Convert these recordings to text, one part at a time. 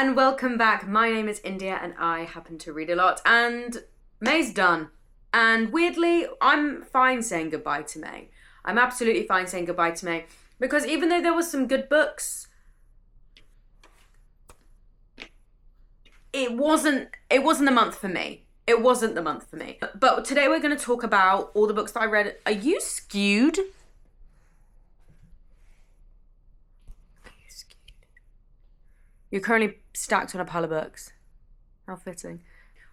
and welcome back. My name is India and I happen to read a lot, and May's done. And weirdly, I'm fine saying goodbye to May. I'm absolutely fine saying goodbye to May, because even though there was some good books, it wasn't the month for me. It wasn't the month for me. But today we're going to talk about all the books that I read. Are you skewed? You're currently stacked on a pile of books. How fitting.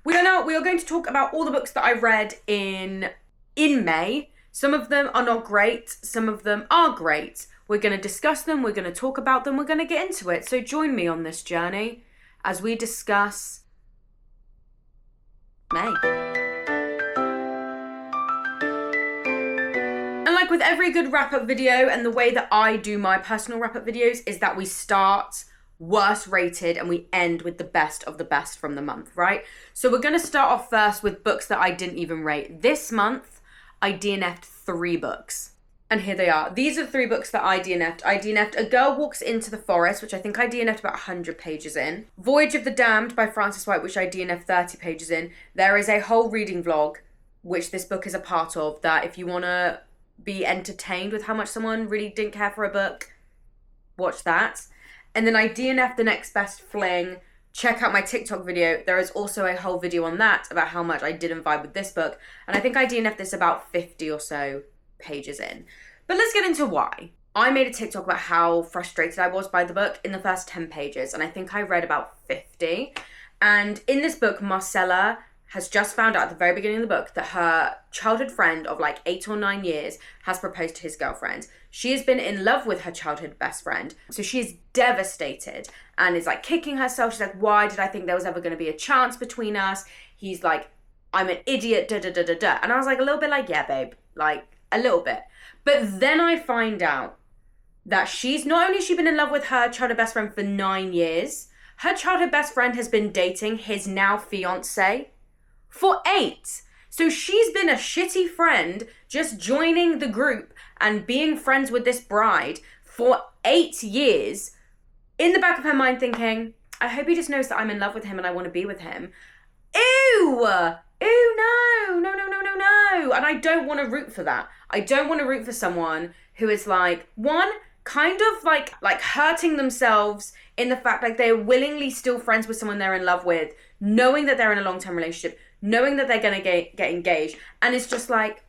We are going to talk about all the books that I read in May. Some of them are not great. Some of them are great. We're going to discuss them. We're going to talk about them. We're going to get into it. So join me on this journey as we discuss May. And like with every good wrap-up video, and the way that I do my personal wrap-up videos is that we start worst rated and we end with the best of the best from the month, right? So we're going to start off first with books that I didn't even rate. This month, I DNF'd 3 books. And here they are. These are the 3 books that I DNF'd. I DNF'd A Girl Walks into the Forest, which I think I DNF'd about 100 pages in. Voyage of the Damned by Frances White, which I DNF'd 30 pages in. There is a whole reading vlog, which this book is a part of, that if you want to be entertained with how much someone really didn't care for a book, watch that. And then I DNF'd The Next Best Fling. Check out my TikTok video. There is also a whole video on that about how much I didn't vibe with this book. And I think I DNF'd this about 50 or so pages in. But let's get into why. I made a TikTok about how frustrated I was by the book in the first 10 pages. And I think I read about 50. And in this book, Marcella has just found out at the very beginning of the book that her childhood friend of like 8 or 9 years has proposed to his girlfriend. She has been in love with her childhood best friend. So she is devastated and is like kicking herself. She's like, why did I think there was ever going to be a chance between us? He's like, I'm an idiot, da da da da da. And I was like a little bit like, yeah, babe, like a little bit. But then I find out that she's not only has she been in love with her childhood best friend for 9 years, her childhood best friend has been dating his now fiance for 8. So she's been a shitty friend just joining the group and being friends with this bride for 8 years, in the back of her mind thinking, I hope he just knows that I'm in love with him and I want to be with him. Ew! Ew, no. And I don't want to root for that. I don't want to root for someone who is like, one, kind of like hurting themselves in the fact like they're willingly still friends with someone they're in love with, knowing that they're in a long-term relationship, knowing that they're going to get engaged. And it's just like,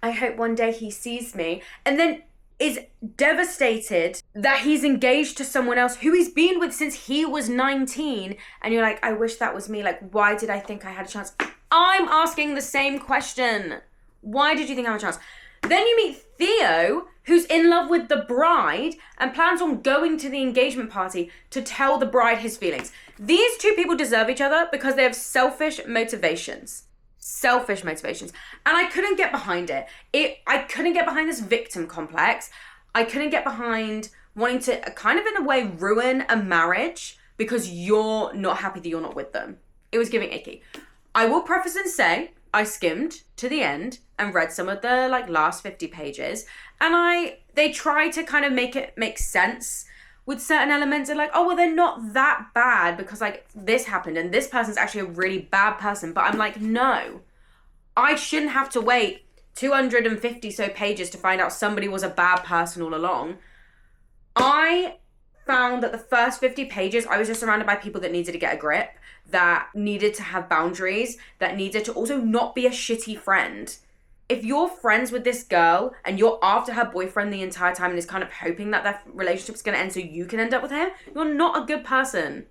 I hope one day he sees me. And then is devastated that he's engaged to someone else who he's been with since he was 19. And you're like, I wish that was me. Like, why did I think I had a chance? I'm asking the same question. Why did you think I had a chance? Then you meet Theo, who's in love with the bride and plans on going to the engagement party to tell the bride his feelings. These 2 people deserve each other because they have selfish motivations. Selfish motivations. And I couldn't get behind it. I couldn't get behind this victim complex. I couldn't get behind wanting to kind of in a way ruin a marriage because you're not happy that you're not with them. It was giving icky. I will preface and say I skimmed to the end and read some of the like last 50 pages, and they try to kind of make it make sense with certain elements. They're like, oh, well, they're not that bad because like this happened and this person's actually a really bad person. But I'm like, no, I shouldn't have to wait 250 so pages to find out somebody was a bad person all along. I found that the first 50 pages, I was just surrounded by people that needed to get a grip, that needed to have boundaries, that needed to also not be a shitty friend. If you're friends with this girl and you're after her boyfriend the entire time and is kind of hoping that their relationship's going to end so you can end up with him, you're not a good person.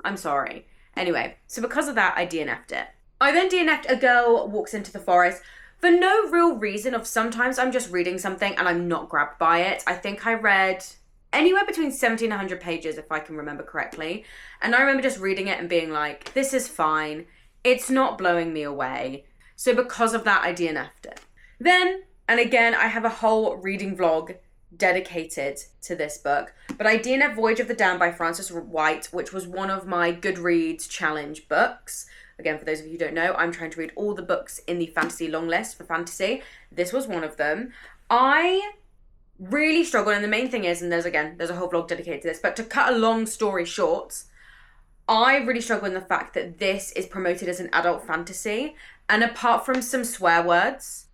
I'm sorry. Anyway, so because of that, I DNF'd it. I then DNF'd A Girl Walks into the Forest for no real reason of sometimes I'm just reading something and I'm not grabbed by it. I think I read anywhere between 70 and 100 pages, if I can remember correctly. And I remember just reading it and being like, this is fine. It's not blowing me away. So because of that, I DNF'd it. Then, and again, I have a whole reading vlog dedicated to this book, but I DNF'd Voyage of the Damned by Frances White, which was one of my Goodreads challenge books. Again, for those of you who don't know, I'm trying to read all the books in the fantasy long list for fantasy. This was one of them. I really struggled, and the main thing is, and there's a whole vlog dedicated to this, but to cut a long story short, I really struggle in the fact that this is promoted as an adult fantasy, and apart from some swear words,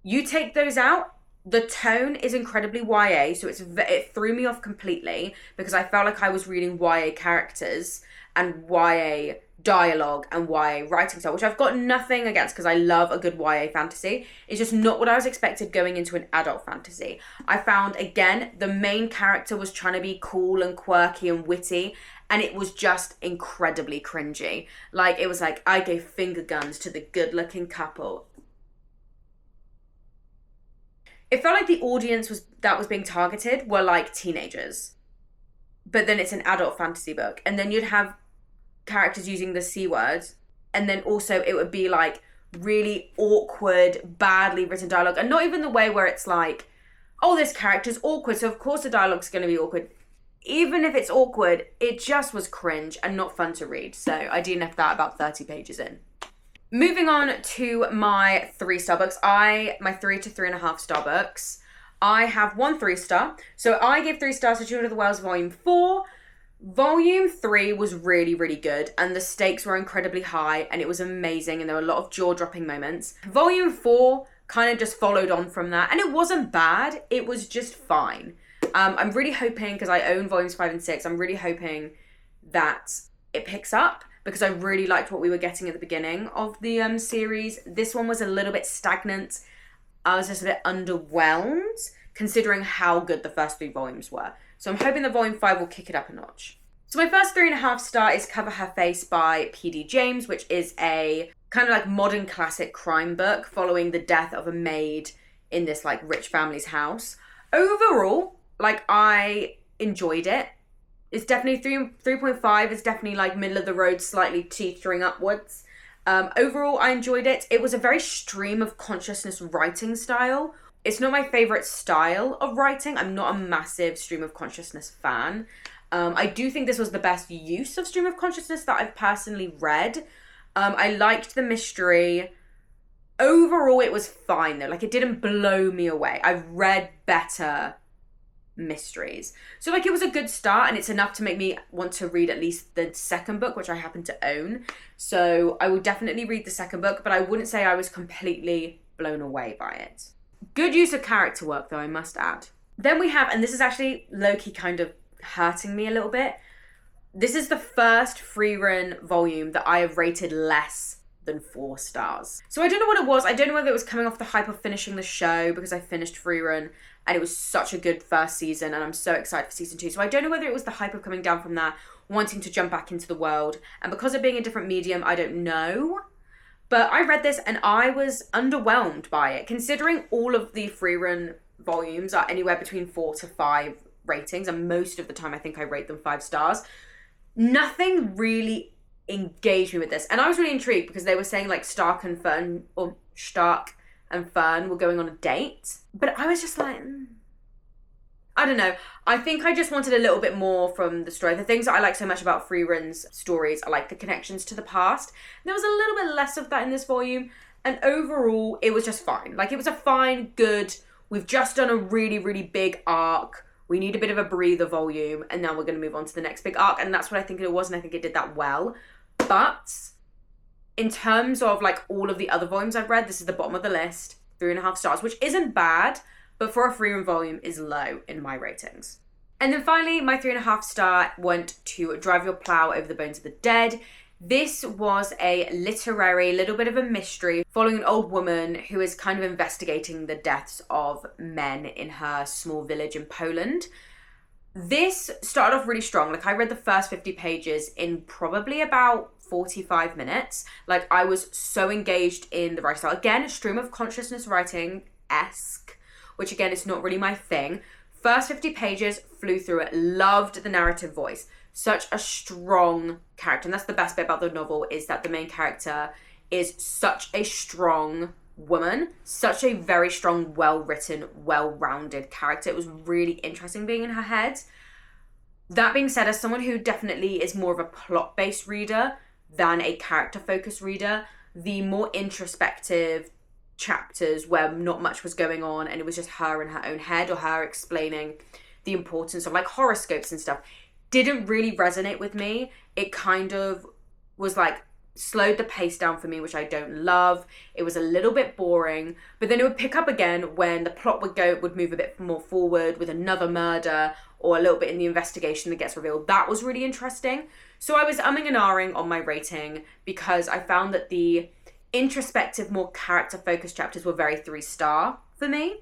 you take those out, the tone is incredibly YA, so it threw me off completely because I felt like I was reading YA characters and YA dialogue and YA writing style, which I've got nothing against because I love a good YA fantasy. It's just not what I was expected going into an adult fantasy. I found, again, the main character was trying to be cool and quirky and witty, and it was just incredibly cringy. Like, it was like, I gave finger guns to the good-looking couple. It felt like the audience that was being targeted were like teenagers. But then it's an adult fantasy book. And then you'd have characters using the C word. And then also it would be like really awkward, badly written dialogue. And not even the way where it's like, oh, this character's awkward, so of course the dialogue's going to be awkward. Even if it's awkward, it just was cringe and not fun to read. So I DNF'd that about 30 pages in. Moving on to my 3-star books. My 3 to 3.5 star books. I have 1 3-star. So I gave 3 stars to Children of the Wells Volume 4. Volume 3 was really, really good, and the stakes were incredibly high, and it was amazing, and there were a lot of jaw-dropping moments. Volume 4 kind of just followed on from that, and it wasn't bad. It was just fine. I'm really hoping, because I own Volumes 5 and 6, I'm really hoping that it picks up, because I really liked what we were getting at the beginning of the series. This one was a little bit stagnant. I was just a bit underwhelmed, considering how good the first 3 volumes were. So I'm hoping that Volume 5 will kick it up a notch. So my first 3.5 star is Cover Her Face by P.D. James, which is a kind of like modern classic crime book following the death of a maid in this like rich family's house. Overall, like, I enjoyed it. It's definitely 3.5. It's definitely like middle of the road, slightly teetering upwards. Overall, I enjoyed it. It was a very stream of consciousness writing style. It's not my favorite style of writing. I'm not a massive stream of consciousness fan. I do think this was the best use of stream of consciousness that I've personally read. I liked the mystery. Overall, it was fine though. Like, it didn't blow me away. I've read better mysteries. So like, it was a good start, and it's enough to make me want to read at least the second book, which I happen to own. So I will definitely read the second book, but I wouldn't say I was completely blown away by it. Good use of character work though, I must add. Then we have, and this is actually low-key kind of hurting me a little bit, this is the first free run volume that I have rated less than 4 stars. So I don't know what it was. I don't know whether it was coming off the hype of finishing the show, because I finished free run and it was such a good first season, and I'm so excited for season 2. So I don't know whether it was the hype of coming down from that, wanting to jump back into the world, and because of being a different medium, I don't know. But I read this and I was underwhelmed by it, considering all of the free run volumes are anywhere between 4 to 5 ratings, and most of the time I think I rate them 5 stars. Nothing really engaged me with this, and I was really intrigued because they were saying like Stark and Fern were going on a date, but I was just like, I don't know. I think I just wanted a little bit more from the story. The things that I like so much about free runs stories are like the connections to the past. There was a little bit less of that in this volume, and overall it was just fine. Like, it was a fine, good, we've just done a really, really big arc. We need a bit of a breather volume, and now we're going to move on to the next big arc, and that's what I think it was, and I think it did that well. But in terms of like all of the other volumes I've read, this is the bottom of the list, 3.5 stars, which isn't bad, but for a free run volume is low in my ratings. And then finally, my 3.5 star went to Drive Your Plow Over the Bones of the Dead. This was a literary, little bit of a mystery following an old woman who is kind of investigating the deaths of men in her small village in Poland. This started off really strong. Like, I read the first 50 pages in probably about 45 minutes. Like, I was so engaged in the writing style. Again, stream of consciousness writing-esque, which again is not really my thing. First 50 pages, flew through it, loved the narrative voice. Such a strong character. And that's the best bit about the novel, is that the main character is such a strong woman, such a very strong, well-written, well-rounded character. It was really interesting being in her head. That being said, as someone who definitely is more of a plot-based reader than a character-focused reader, the more introspective chapters where not much was going on and it was just her in her own head, or her explaining the importance of like horoscopes and stuff, didn't really resonate with me. It kind of was like slowed the pace down for me, which I don't love. It was a little bit boring, but then it would pick up again when the plot would move a bit more forward with another murder or a little bit in the investigation that gets revealed. That was really interesting. So I was umming and ahhing on my rating because I found that the introspective, more character-focused chapters were very 3-star for me.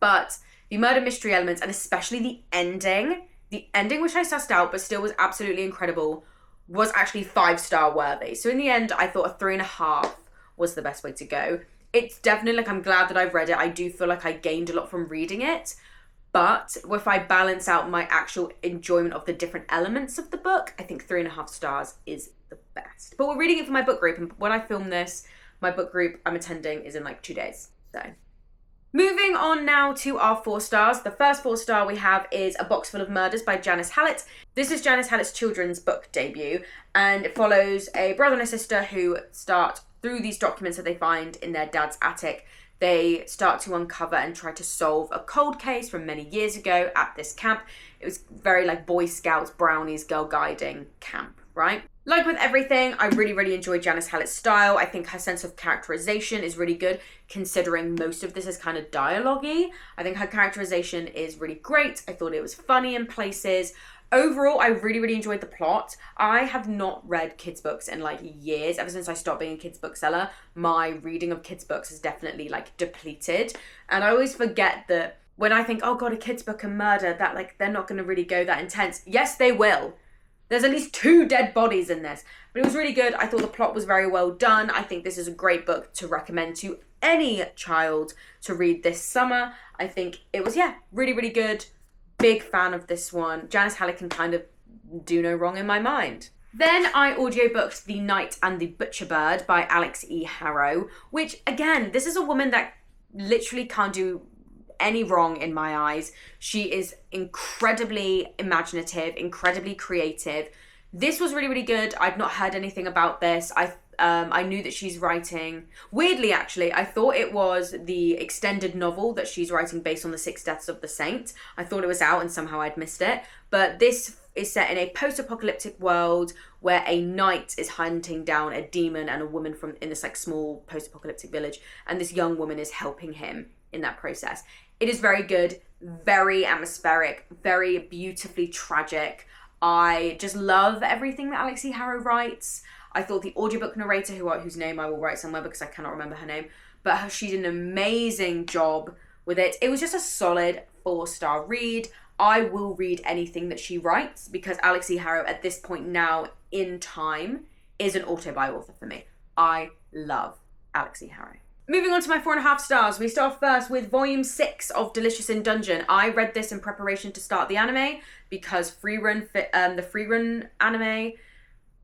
But the murder mystery elements, and especially the ending which I sussed out but still was absolutely incredible, was actually 5-star worthy. So in the end, I thought a 3.5 was the best way to go. It's definitely like, I'm glad that I've read it. I do feel like I gained a lot from reading it. But if I balance out my actual enjoyment of the different elements of the book, I think 3.5 stars is the best. But we're reading it for my book group. And when I film this, my book group I'm attending is in like 2 days. So moving on now to our 4 stars. The first 4-star we have is A Box Full of Murders by Janice Hallett. This is Janice Hallett's children's book debut, and it follows a brother and a sister who start, through these documents that they find in their dad's attic, they start to uncover and try to solve a cold case from many years ago at this camp. It was very like Boy Scouts, Brownies, Girl Guiding camp, right? Like with everything, I really, really enjoyed Janice Hallett's style. I think her sense of characterization is really good, considering most of this is kind of dialogue-y. I think her characterization is really great. I thought it was funny in places. Overall, I really, really enjoyed the plot. I have not read kids' books in like years. Ever since I stopped being a kids' bookseller, my reading of kids' books is definitely like depleted. And I always forget that when I think, oh God, a kids' book and murder, that like they're not going to really go that intense. Yes, they will. There's at least 2 dead bodies in this. But it was really good. I thought the plot was very well done. I think this is a great book to recommend to any child to read this summer. I think it was, really, really good. Big fan of this one. Janice Hallett can kind of do no wrong in my mind. Then I audiobooked The Knight and the Butcher Bird by Alex E. Harrow, which, again, this is a woman that literally can't do any wrong in my eyes. She is incredibly imaginative, incredibly creative. This was really, really good. I'd not heard anything about this. I knew that she's writing... Weirdly, actually, I thought it was the extended novel that she's writing based on the 6 Deaths of the Saint. I thought it was out and somehow I'd missed it. But this is set in a post-apocalyptic world where a knight is hunting down a demon and a woman from in this like small post-apocalyptic village. And this young woman is helping him in that process. It is very good, very atmospheric, very beautifully tragic. I just love everything that Alex E. Harrow writes. I thought the audiobook narrator, whose name I will write somewhere because I cannot remember her name, but she did an amazing job with it. It was just a solid 4-star read. I will read anything that she writes because Alex E. Harrow at this point now in time is an auto-buy author for me. I love Alex E. Harrow. Moving on to my 4.5 stars, we start first with Volume 6 of Delicious in Dungeon. I read this in preparation to start the anime because the Freerun anime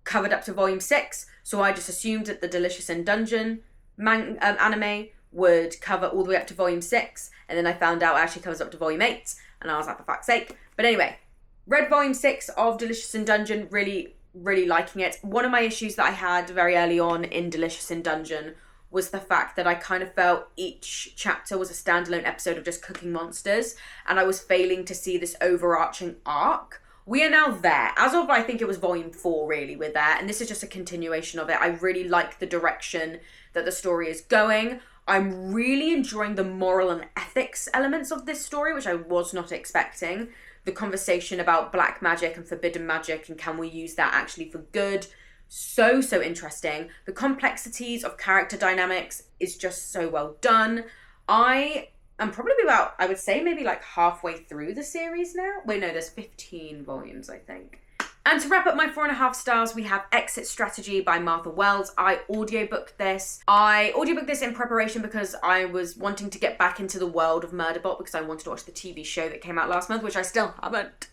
covered up to Volume 6, so I just assumed that the Delicious in Dungeon anime would cover all the way up to Volume 6, and then I found out it actually covers up to Volume 8, and I was like, for fuck's sake. But anyway, read Volume 6 of Delicious in Dungeon, really, really liking it. One of my issues that I had very early on in Delicious in Dungeon was the fact that I kind of felt each chapter was a standalone episode of just cooking monsters, and I was failing to see this overarching arc. We are now there. As of, I think it was Volume 4, really, we're there, and this is just a continuation of it. I really like the direction that the story is going. I'm really enjoying the moral and ethics elements of this story, which I was not expecting. The conversation about black magic and forbidden magic, and can we use that actually for good? So interesting. The complexities of character dynamics is just so well done. I am probably about, I would say maybe like halfway through the series now. Wait, no, there's 15 volumes, I think. And to wrap up my 4.5 stars, we have Exit Strategy by Martha Wells. I audiobooked this. I audiobooked this in preparation because I was wanting to get back into the world of Murderbot because I wanted to watch the TV show that came out last month, which I still haven't.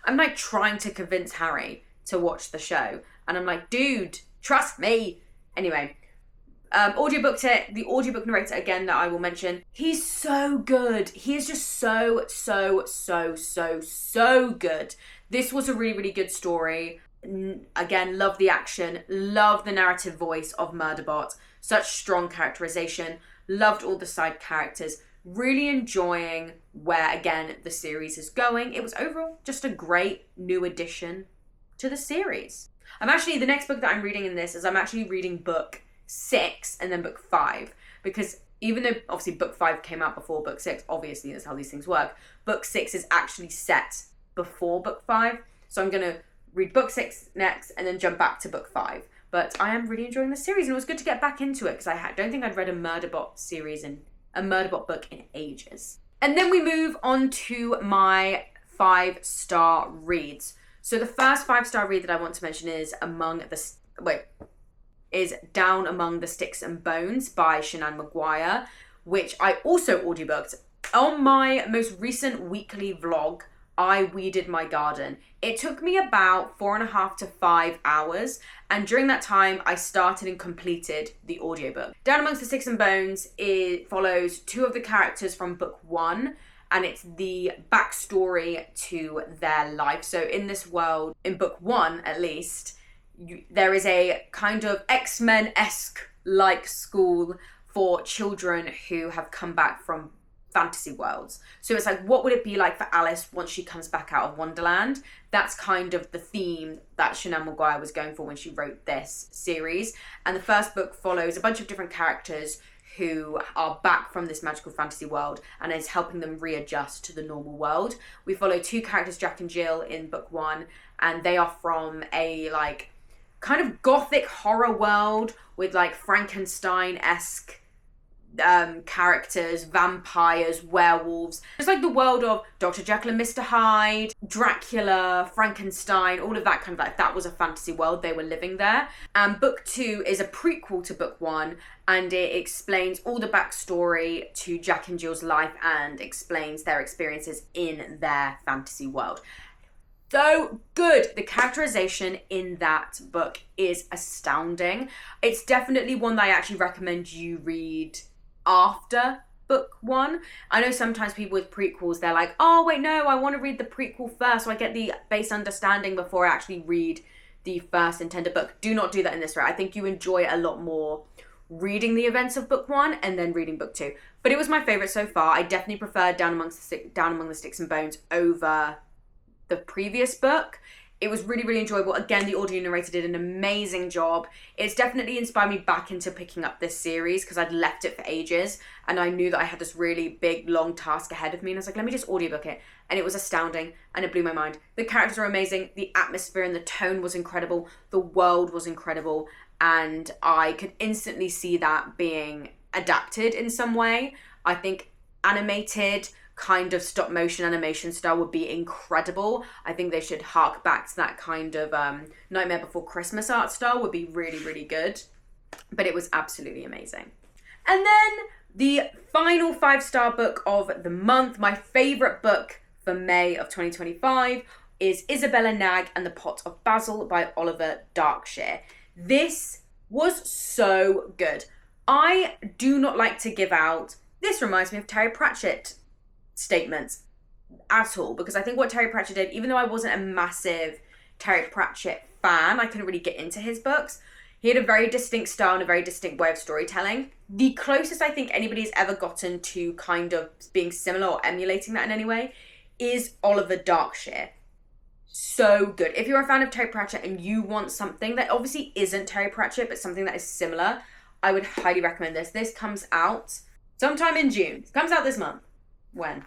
I'm like trying to convince Harry to watch the show. And I'm like, dude, trust me. Anyway, audiobooked it. The audiobook narrator, again, that I will mention, he's so good. He is just so good. This was a really, really good story. Again, love the action. Love the narrative voice of Murderbot. Such strong characterization. Loved all the side characters. Really enjoying where, again, the series is going. It was overall just a great new addition to the series. The next book that I'm reading in this is I'm actually reading book 6 and then book 5, because even though obviously book 5 came out before book 6, obviously that's how these things work, book 6 is actually set before book 5. So I'm going to read book 6 next and then jump back to book 5. But I am really enjoying the series, and it was good to get back into it because I don't think I'd read a Murderbot book in ages. And then we move on to my 5-star reads. So the first 5-star read that I want to mention is Down Among the Sticks and Bones by Shanann Maguire, which I also audiobooked. On my most recent weekly vlog, I weeded my garden. It took me about 4.5 to 5 hours, and during that time I started and completed the audiobook. Down Amongst the Sticks and Bones, it follows 2 of the characters from book 1, and it's the backstory to their life. So in this world, in book 1 at least, there is a kind of X-Men-esque like school for children who have come back from fantasy worlds. So it's like, what would it be like for Alice once she comes back out of Wonderland? That's kind of the theme that Shanann Maguire was going for when she wrote this series. And the first book follows a bunch of different characters who are back from this magical fantasy world and is helping them readjust to the normal world. We follow 2 characters, Jack and Jill, in book 1, and they are from a like kind of gothic horror world with like Frankenstein-esque characters, vampires, werewolves. It's like the world of Dr. Jekyll and Mr. Hyde, Dracula, Frankenstein, all of that kind of like, that was a fantasy world. They were living there. And book 2 is a prequel to book 1, and it explains all the backstory to Jack and Jill's life and explains their experiences in their fantasy world. So good. The characterization in that book is astounding. It's definitely one that I actually recommend you read after book 1. I know sometimes people with prequels, they're like, oh wait, no, I want to read the prequel first so I get the base understanding before I actually read the first intended book. Do not do that in this way. I think you enjoy it a lot more reading the events of book 1 and then reading book 2. But it was my favorite so far. I definitely prefer Down Among the Sticks and Bones over the previous book. It was really, really enjoyable. Again, the audio narrator did an amazing job. It's definitely inspired me back into picking up this series because I'd left it for ages and I knew that I had this really big, long task ahead of me. And I was like, let me just audiobook it. And it was astounding and it blew my mind. The characters are amazing. The atmosphere and the tone was incredible. The world was incredible. And I could instantly see that being adapted in some way. I think animated kind of stop motion animation style would be incredible. I think they should hark back to that kind of Nightmare Before Christmas art style would be really, really good. But it was absolutely amazing. And then the final 5-star book of the month, my favorite book for May of 2025, is Isabella, Nagg and the Pot of Basil by Oliver Darkshire. This was so good. I do not like to give out, this reminds me of Terry Pratchett statements at all, because I think what Terry Pratchett did, even though I wasn't a massive Terry Pratchett fan, I couldn't really get into his books. He had a very distinct style and a very distinct way of storytelling. The closest I think anybody's ever gotten to kind of being similar or emulating that in any way is Oliver Darkshire. So good. If you're a fan of Terry Pratchett and you want something that obviously isn't Terry Pratchett but something that is similar, I would highly recommend this. This comes out sometime in June. It comes out this month. When?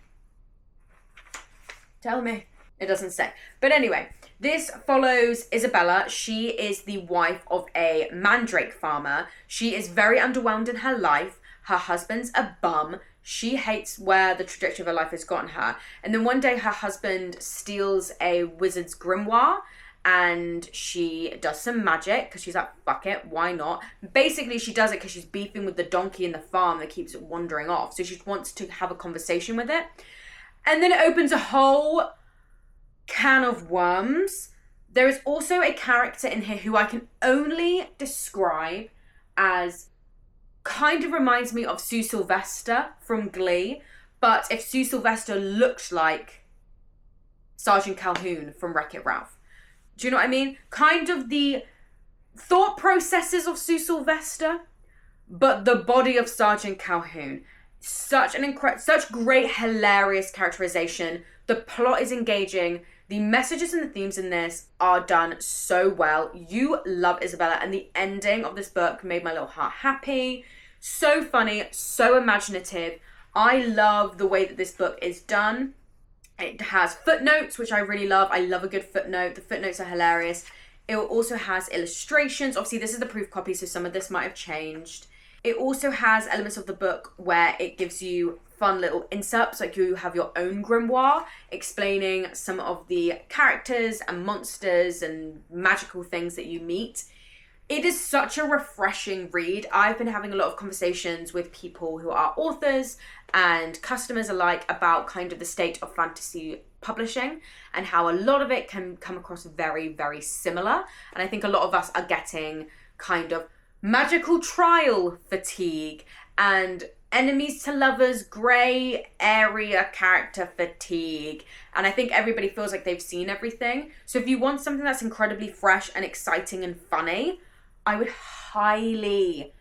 Tell me. It doesn't say. But anyway, this follows Isabella. She is the wife of a mandrake farmer. She is very underwhelmed in her life. Her husband's a bum. She hates where the trajectory of her life has gotten her. And then one day her husband steals a wizard's grimoire and she does some magic because she's like, fuck it, why not? Basically, she does it because she's beefing with the donkey in the farm that keeps wandering off. So she wants to have a conversation with it. And then it opens a whole can of worms. There is also a character in here who I can only describe as kind of reminds me of Sue Sylvester from Glee. But if Sue Sylvester looked like Sergeant Calhoun from Wreck-It Ralph. Do you know what I mean? Kind of the thought processes of Sue Sylvester, but the body of Sergeant Calhoun. such great, hilarious characterization. The plot is engaging. The messages and the themes in this are done so well. You love Isabella, and the ending of this book made my little heart happy. So funny, so imaginative. I love the way that this book is done. It has footnotes, which I really love. I love a good footnote. The footnotes are hilarious. It also has illustrations. Obviously, this is the proof copy, so some of this might have changed. It also has elements of the book where it gives you fun little inserts, like you have your own grimoire explaining some of the characters and monsters and magical things that you meet. It is such a refreshing read. I've been having a lot of conversations with people who are authors and customers alike about kind of the state of fantasy publishing and how a lot of it can come across very, very similar. And I think a lot of us are getting kind of magical trial fatigue and enemies to lovers grey area character fatigue, and I think everybody feels like they've seen everything. So if you want something that's incredibly fresh and exciting and funny, I would highly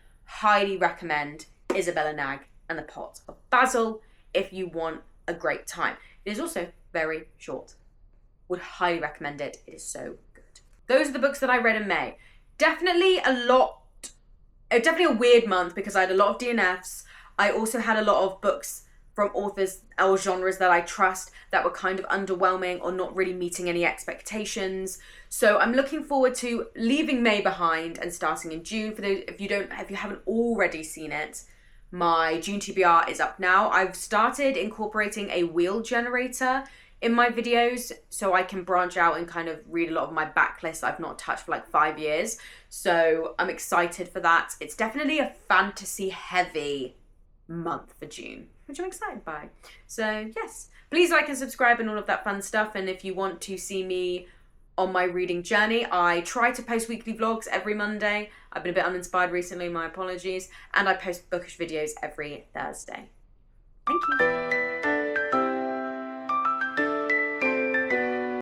recommend Isabella Nagg and the Pot of Basil if you want a great time. It is also very short. Would highly recommend it. It is so good. Those are the books that I read in May. Definitely a weird month because I had a lot of DNFs. I also had a lot of books from authors or genres that I trust that were kind of underwhelming or not really meeting any expectations. So I'm looking forward to leaving May behind and starting in June. For those, if you haven't already seen it, my June TBR is up now. I've started incorporating a wheel generator in my videos so I can branch out and kind of read a lot of my backlist I've not touched for like 5 years. So I'm excited for that. It's definitely a fantasy heavy month for June, which I'm excited by. So yes, please like and subscribe and all of that fun stuff. And if you want to see me on my reading journey, I try to post weekly vlogs every Monday. I've been a bit uninspired recently, my apologies. And I post bookish videos every Thursday. Thank you.